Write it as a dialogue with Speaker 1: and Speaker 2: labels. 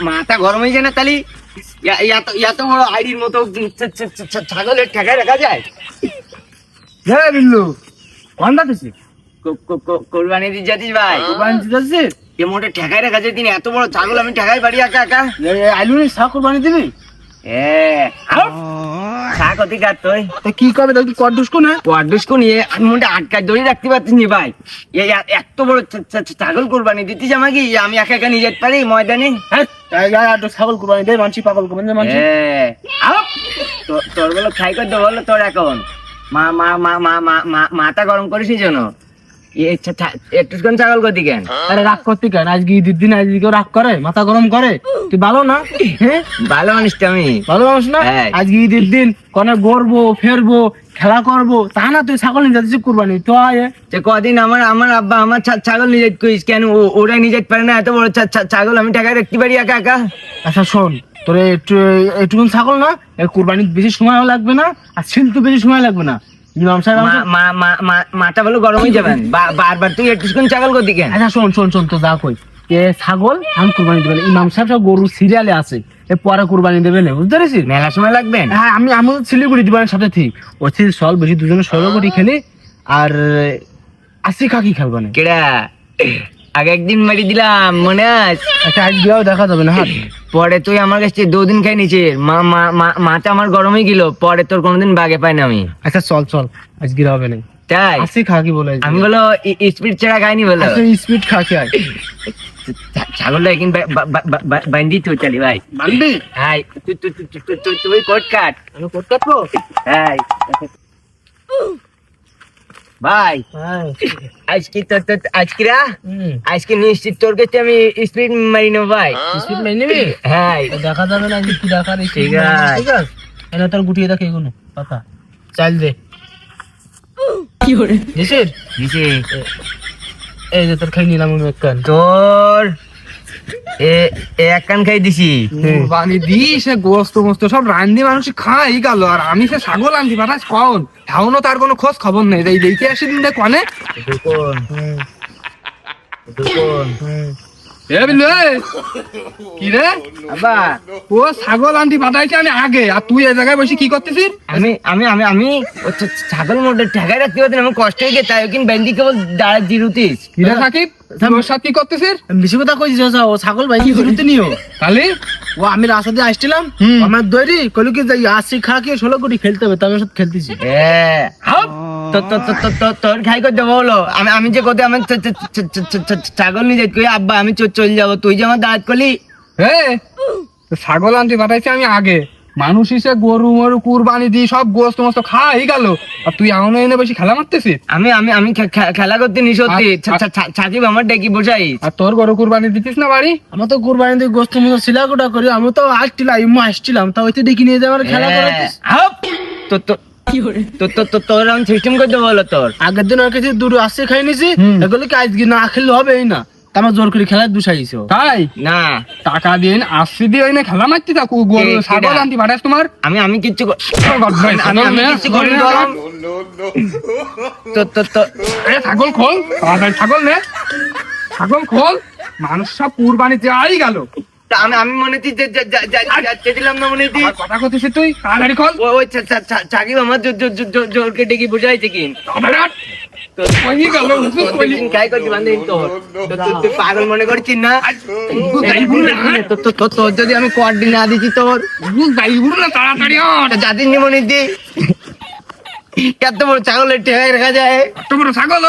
Speaker 1: মাথা গরম হয়ে যায় না তালি? এত বড় আইডির মতো ছাগলের ঠেকায় রাখা যায়?
Speaker 2: হ্যাঁ বিল্লু, কোন যাচ্ছিস?
Speaker 1: কোরবানি দিতে যাচ্ছিস ভাই?
Speaker 2: কোরবানি দিতে যাচ্ছিস?
Speaker 1: এ মোটে ঠেকায় রাখা যায়? তিনি এত বড় ছাগল আমি ঠেকাই পারি একা একা?
Speaker 2: আইলু নি সা কোরবানি দিবি?
Speaker 1: কি কবে নিয়ে আমি মোটে আটকায় ধরে রাখতে পারছি নি ভাই। এত বড় ছাগল কোরবানি দিতিস আমাকে? আমি একা একা নিয়ে যেতে পারি ময়দানে?
Speaker 2: ছাগল কোরবানি দেয় মানছি, পাগল কোরবানি দেয় মানছি।
Speaker 1: তোর বলো খাই করতে বললো তোর এখন মাথা গরম করিস নি জন্য একটুখানি ছাগল করতি কেন?
Speaker 2: আরে রাগ করতি কেন? আজকে ঈদের দিন আজকে কেউ রাগ করে, মাথা গরম করে? তুই ভালো না? হ্যাঁ
Speaker 1: ভালো মানুষ তো আমি,
Speaker 2: ভালো মানুষ না? আজকে ঈদের দিন কনে গড়বো ফেরবো খেলা করবো তা না, তুই ছাগল নিয়ে যাচ্ছিস কোরবানি? তো
Speaker 1: কদিন আমার আব্বা আমার ছাগল নিয়ে যেতে কইস কেন? ওরা নিয়ে যেতে পারে না? এত বড় ছাগল আমি টাকায় রাখতে পারি একা একা?
Speaker 2: আচ্ছা শোন, তোর একটুকুন ছাগল না, কোরবানি বেশি সময় লাগবে না, আর ছিলতে বেশি সময় লাগবে না।
Speaker 1: মাথা ভালো গরম হয়ে যাবেন বারবার তুই একটুখানি ছাগল করতি কেন?
Speaker 2: আচ্ছা শোন শোন শোন, তো যা কই ছাগল আমি কোরবানি দেবেন, ইমাম সাহেব সব গরু সিরিয়ালে আছে, পরে কোরবানি দেবে না, বুঝতে পেরেছিস?
Speaker 1: মেলা সময় লাগবে?
Speaker 2: হ্যাঁ আমি শিলিগুড়ি দিবেন সাথে ঠিক ওই সল বেশি দুজনে 16 কোটি খেলি আর 80 খাকি খেলবো না।
Speaker 1: কেডা আগে একদিন মারি দিলাম মনে আছে?
Speaker 2: আচ্ছা আজ গিয়েও দেখা যাবে না।
Speaker 1: পরে তুই আমার কাছে 2 দিন খাই নিছিস, মাথা আমার গরম হয়ে গেল, পরে তোর কোনোদিন বাগে পাই না আমি।
Speaker 2: আচ্ছা চল চল আজ গিয়ে হবে না।
Speaker 1: তাই
Speaker 2: 80 খাকি বলে
Speaker 1: আমি বলো স্পিড ছাড়া খাইনি বলো?
Speaker 2: স্পিড খাকি আর
Speaker 1: ছাগলটা এখন বান্দি তো চলি ভাই
Speaker 2: বান্দি।
Speaker 1: হ্যাঁ তুই কোট কাট,
Speaker 2: আমি কোট কাটবো।
Speaker 1: হ্যাঁ ভাই আজকে নিশ্চিত তোর কাছে আমি স্পিড মারি নেবো ভাই।
Speaker 2: স্পিড মারি নিবি?
Speaker 1: হ্যাঁ
Speaker 2: দেখা যাবে না কি দেখা।
Speaker 1: ঠিক আছে
Speaker 2: এনে তোর গুটিয়ে দেখে এগুলো কথা চাল দে দিছিস
Speaker 1: দিছে।
Speaker 2: এই যে তোর খাই নিলাম আমি একখান।
Speaker 1: তোর এক কান খাই দিছি।
Speaker 2: বানি দিস গোস্ত মোস্ত সব রান্ধি মানুষ খাই গেল, আর আমি সে ছাগল আনছি পাঠাস কন এখনো তার কোনো খোঁজ খবর নেই। এই দেখে আসি দিন দেখ কনে কি রে
Speaker 1: আবা
Speaker 2: ও ছাগল আনটি পাঠাইছে আমি আগে, আর তুই এই জায়গায় বসে কি করতেছিস?
Speaker 1: আমি আমি আমি আমি ছাগল মোটে ঠেকাই রাখতে পারছি না, আমার কষ্ট হয়ে গেছে, তাই কিন্তু বেঞ্জি কেবল দাঁড়ায় জিরুতিস।
Speaker 2: কিরা সাকিব তোর সাথে কি করতেছিস?
Speaker 3: বেশি কথা কইছিস ও ছাগল ভাই জিরুতে নিও
Speaker 2: তাহলে
Speaker 3: ও আমি রাস্তা দিয়ে আসছিলাম, আমার দৈরি কইলো কি যাই 80 খাকি 16 কোটি খেলতে হবে, তার সাথে খেলতেছি।
Speaker 1: তোর খাই করতে বলো আমি যে কথা আমার ছাগল নিয়ে যাই আব্বা আমি চলে যাবো, তুই যে আমার দাঁড়াত করলি।
Speaker 2: ছাগল আনতে পাঠাইছি আমি আগে, মানুষ হিসেবে গরু মরু কুরবানি দিয়ে সব গোস্ত মস্ত খাই গেল, আর তুই এমন এনে বেশি খেলা মারতেছিস।
Speaker 1: আমি আমি আমি খেলা করতে নি সত্যি সাকিব আমার ডেকে বসাই।
Speaker 2: আর তোর গরু কুরবানি দিতিস না বাড়ি?
Speaker 3: আমার তো কুরবানি দিয়ে গোস্ত মতো সিলাকোটা করি, আমি তো আসছিলাম তা ওইতে ডেকে নিয়ে যাওয়ার খেলা করাতিস।
Speaker 1: তোর আমি সিস্টেম করতে বলো। তোর
Speaker 3: আগের দিন ওর কাছে দুটো 80 খাই নিছি, এগুলো কি আজকে না খেললে হবেই না, আমার জোর করে খেলা দুসাইছো।
Speaker 2: তাই
Speaker 1: না
Speaker 2: টাকা দিন 80 দিয়ে ওই না খেলা মারতি থাকু গরু ছাগল আনতে পাঠাস তোমার।
Speaker 1: আমি আমি কিচ্ছু
Speaker 2: ছাগল খোল ছাগল নে ছাগল খোল, মানুষ সব কুরবানিতে আই গেল।
Speaker 1: আমি আমি মনে দিলাম না মনে
Speaker 2: কথা করতেছিস তুই, তাড়াতাড়ি খোল।
Speaker 1: ওই সাকিব আমার জোরকে ডেকে বুঝাইছে কি পাগল মনে করছিস না? তোর যদি আমি কোয়ার্ডি না দিচ্ছি তোর
Speaker 2: তাড়াতাড়ি
Speaker 1: জাতির নিমনি দি এত বড় ছাগলের ঠেকায় রাখা যায়?
Speaker 2: এত বড় ছাগল